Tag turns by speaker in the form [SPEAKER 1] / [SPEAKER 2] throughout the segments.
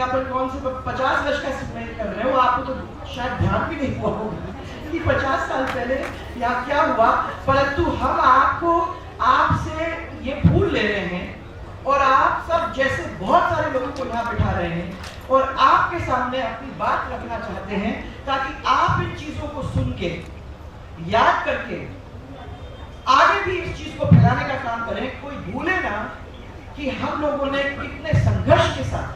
[SPEAKER 1] मैंने आप कौन से 50 वर्ष का स्मरण कर रहे हो, आपको तो शायद ध्यान भी नहीं हुआ होगा कि 50 साल पहले यहाँ क्या हुआ, परंतु हम आपसे ये भूल ले रहे हैं और आप सब जैसे बहुत सारे लोगों को यहाँ बिठा रहे हैं और आपके सामने अपनी बात रखना चाहते हैं ताकि आप इन चीजों को सुन के याद करके आगे भी इस चीज को फैलाने का काम करें। कोई भूले ना कि हम लोगों ने कितने संघर्ष के साथ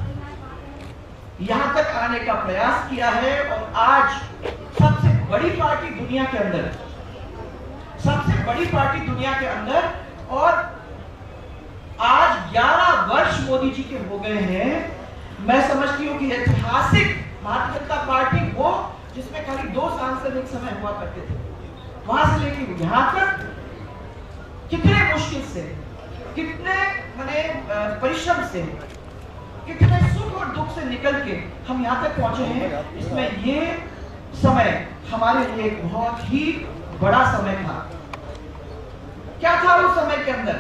[SPEAKER 1] यहां तक आने का प्रयास किया है और आज सबसे बड़ी पार्टी दुनिया के अंदर, सबसे बड़ी पार्टी दुनिया के अंदर, और आज 11 वर्ष मोदी जी के हो गए हैं। मैं समझती हूँ कि ऐतिहासिक भारतीय जनता पार्टी वो जिसमें खाली 2 सांसद एक समय हुआ करते थे, वहां से लेकर यहां तक कितने मुश्किल से, कितने परिश्रम से, कितने सुख और दुख से निकल के हम यहाँ तक पहुंचे हैं। इसमें ये समय हमारे लिए एक बहुत ही बड़ा समय था। क्या था उस समय के अंदर?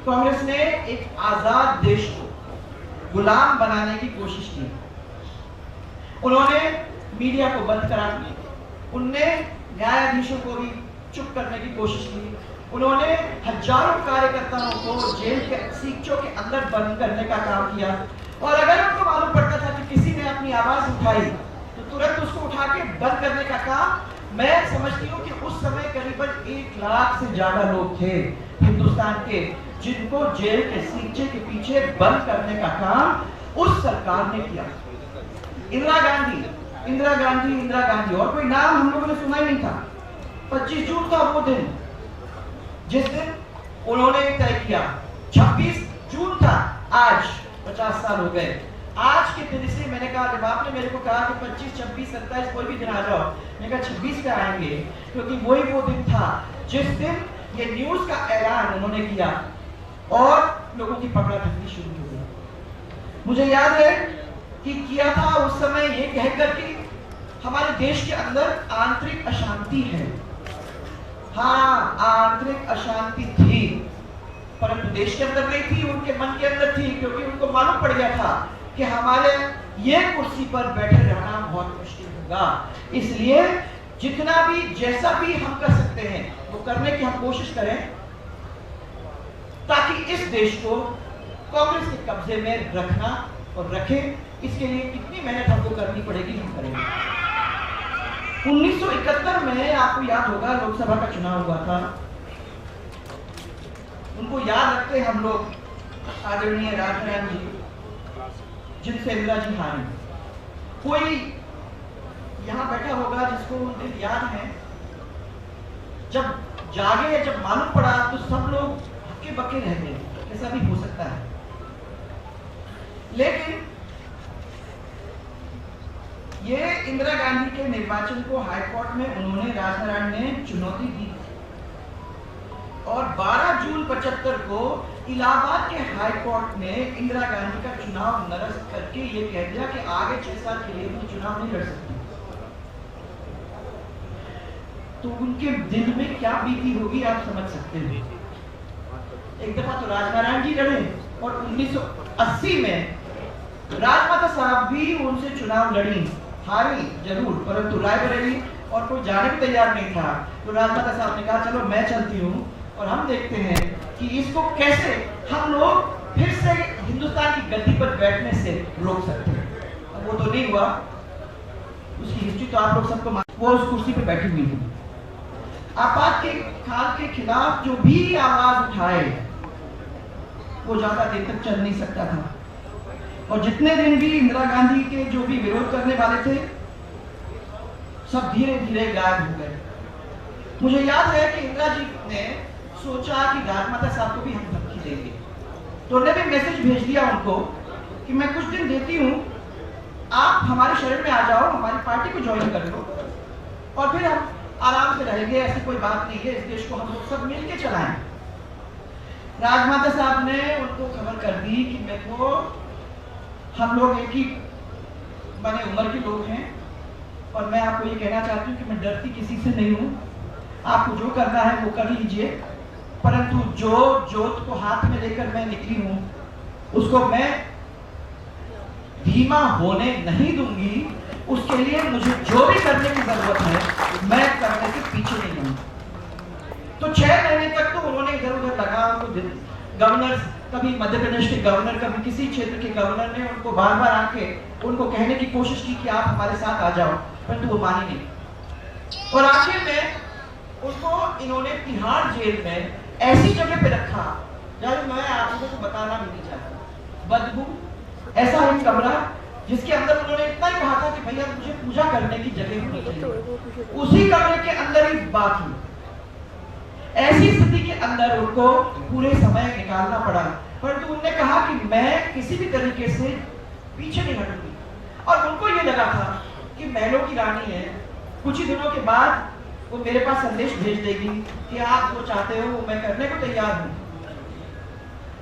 [SPEAKER 1] कांग्रेस ने एक आजाद देश को गुलाम बनाने की कोशिश की। उन्होंने मीडिया को बंद करा दिया, उनने न्यायाधीशों को भी चुप करने की कोशिश की, उन्होंने हजारों कार्यकर्ताओं को जेल के सीखों के अंदर बंद करने का काम किया। और अगर उनको मालूम पड़ता था कि किसी ने अपनी आवाज उठाई तो तुरंत उसको उठा के बंद करने का काम। मैं समझती हूँ कि उस समय करीबन 1 लाख से ज्यादा लोग थे हिंदुस्तान के जिनको जेल के सीखे के पीछे बंद करने का काम उस सरकार ने किया। इंदिरा गांधी और कोई नाम हम लोगों ने सुना ही नहीं था। 25 जून था वो दिन जिस दिन उन्होंने तय किया। 26 जून था, आज 50 साल हो गए। आज के दिन से मैंने कहा, जब आपने मेरे को कहा कि 25, 26, 27 कोई भी दिन आ जाओ, मैंने कहा 26 पे आएंगे, क्योंकि वही वो दिन था जिस दिन ये न्यूज का ऐलान उन्होंने किया और लोगों की पकड़ा धकनी शुरू हो गई। मुझे याद है कि किया था उस समय ये कहकर कि हमारे देश के अंदर आंतरिक अशांति है। हाँ, आंतरिक अशांति थी, परंतु देश के अंदर नहीं थी, उनके मन के अंदर थी, क्योंकि उनको मालूम पड़ गया था कि हमारे ये कुर्सी पर बैठे रहना बहुत मुश्किल होगा। इसलिए जितना भी जैसा भी हम कर सकते हैं वो करने की हम कोशिश करें ताकि इस देश को कांग्रेस के कब्जे में रखना और रखें। इसके लिए कितनी मेहनत हमको करनी पड़ेगी, हम करेंगे। 1971 में आपको याद होगा लोकसभा का चुनाव हुआ था। उनको याद रखते हम लोग, आदरणीय राजनारायण जी, जिनसे इंदिरा जी हारी। कोई यहां बैठा होगा जिसको उन दिन याद है, जब जागे, जब मालूम पड़ा तो सब लोग हक्के बक्के रह गए, ऐसा भी हो सकता है। लेकिन ये इंदिरा गांधी के निर्वाचन को हाईकोर्ट में उन्होंने, राजनारायण ने चुनौती दी और 12 जून 75 को इलाहाबाद के हाईकोर्ट ने इंदिरा गांधी का चुनाव निरस्त करके ये कह दिया कि आगे 6 साल के लिए भी चुनाव नहीं लड़ सकती। तो उनके दिल में क्या बीती होगी आप समझ सकते हैं। एक दफा तो राजनारायण जी लड़े और 1980 में राजमाता साहब भी उनसे चुनाव लड़ी, हारी जरूर, परंतु रायबरेली और कोई जाने को तैयार नहीं था। तो राजमाता साहब ने कहा चलो मैं चलती हूँ और हम देखते हैं कि इसको कैसे हम लोग फिर से हिंदुस्तान की गद्दी पर बैठने से रोक सकते हैं। अब वो तो नहीं हुआ, उसकी हिस्ट्री तो आप लोग सबको, वो उस कुर्सी पे बैठी हुई थी। आपात के काल के खिलाफ जो भी आवाज उठाए वो ज्यादा देर तक चल नहीं सकता था। और जितने दिन भी इंदिरा गांधी के जो भी विरोध करने वाले थे सब धीरे धीरे गायब हो गए। मुझे याद है कि इंदिरा जी ने सोचा कि राजमाता साहब को भी हम धमकी देंगे, तो उन्होंने भी मैसेज भेज दिया उनको कि मैं कुछ दिन देती हूँ, आप हमारे शरण में आ जाओ, हमारी पार्टी को ज्वाइन कर लो और फिर हम आराम से रहेंगे, ऐसी कोई बात नहीं है, इस देश को हम लोग सब मिलके चलाएं। राजमाता साहब ने उनको खबर कर दी कि मैं तो, हम लोग एक ही बने उम्र के लोग हैं और मैं आपको ये कहना चाहती हूँ कि मैं डरती किसी से नहीं हूँ, आपको जो करना है वो कर लीजिए, परंतु जो जोत को हाथ में लेकर मैं निकली हूँ उसको मैं धीमा होने नहीं दूंगी। उसके लिए मुझे जो भी करने की जरूरत है मैं करने के पीछे नहीं रहूंगा। तो 6 महीने तक तो उन्होंने इधर उधर लगा, उनको गवर्नर, कभी मध्य प्रदेश के गवर्नर, कभी किसी क्षेत्र के गवर्नर ने उनको बार बार आके उनको कहने की कोशिश की कि आप हमारे साथ आ जाओ, परंतु वो मानी नहीं। और आखिर में उनको इन्होंने तिहाड़ जेल में ऐसी जगह पे रखा जब मैं आप लोगों को बताना भी नहीं चाहता। बदबू ऐसा एक कमरा जिसके अंदर उन्होंने इतना ही कहा था कि भैया मुझे पूजा करने की जगह होनी चाहिए, उसी कमरे के अंदर ही बाथरूम। ऐसी स्थिति के अंदर उनको पूरे समय निकालना पड़ा, परंतु उन्होंने कहा कि मैं किसी भी तरीके से पीछे नहीं हटूंगी। और उनको ये लगा था कि महलों की रानी है, कुछ ही दिनों के बाद वो मेरे पास संदेश भेज देगी कि आप जो चाहते हो वो मैं करने को तैयार हूं,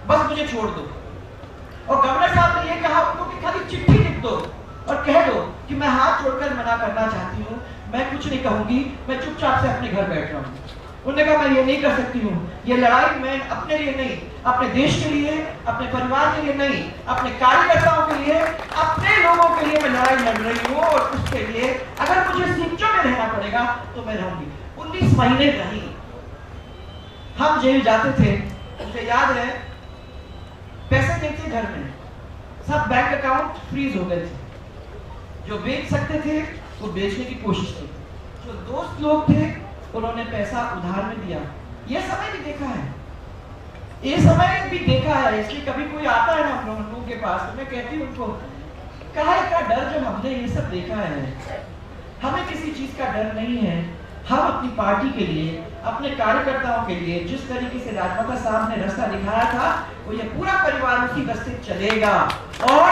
[SPEAKER 1] बस मुझे छोड़ दो। और गवर्नर साहब ने ये कहा उनको कि खाली चिट्ठी लिख दो और कह दो कि मैं हाथ जोड़कर मना करना चाहती हूँ, मैं कुछ नहीं कहूंगी, मैं चुपचाप से अपने घर बैठ रहा हूँ। उन्होंने कहा मैं ये नहीं कर सकती हूँ, ये लड़ाई मैं अपने लिए नहीं, अपने देश के लिए, अपने परिवार के लिए नहीं, अपने कार्यकर्ताओं के लिए, अपने लोगों के लिए मैं लड़ाई लड़ रही हूँ। और उसके लिए अगर मुझे सीटों में रहना पड़ेगा तो मैं रहूंगी। 19 महीने रही। हम जेल जाते थे, मुझे याद है पैसे नहीं थे घर में, सब बैंक अकाउंट फ्रीज हो गए थे। जो बेच सकते थे वो बेचने की कोशिश की, जो दोस्त लोग थे उन्होंने पैसा उधार में दिया। ये समय भी देखा है, ये समय भी देखा है। इसलिए कभी कोई आता है ना हम लोगों के पास तो मैं कहती हूँ उनको, काहे का डर जब हमने ये सब देखा है। हमें किसी चीज का डर नहीं है। हम अपनी पार्टी के लिए, अपने कार्यकर्ताओं के लिए जिस तरीके से राजमाता साहब ने रास्ता दिखाया था, वो ये पूरा परिवार उसी रास्ते चलेगा और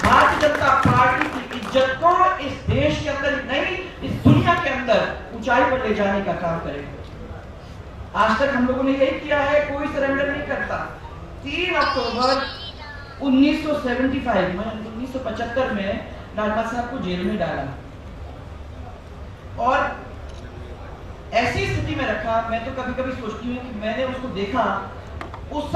[SPEAKER 1] भारतीय जनता पार्टी की इज्जत को इस देश के अंदर नहीं, इस दुनिया के अंदर ऊंचाई पर ले जाने का काम करेगा। आज तक हम लोगों ने यही किया है, कोई सरेंडर नहीं करता। 3 अक्टूबर 1975 में 1975 में राजमाता साहब को जेल में डाला और ऐसी स्थिति में रखा। मैं तो कभी कभी सोचती हूँ कि मैंने उसको देखा उस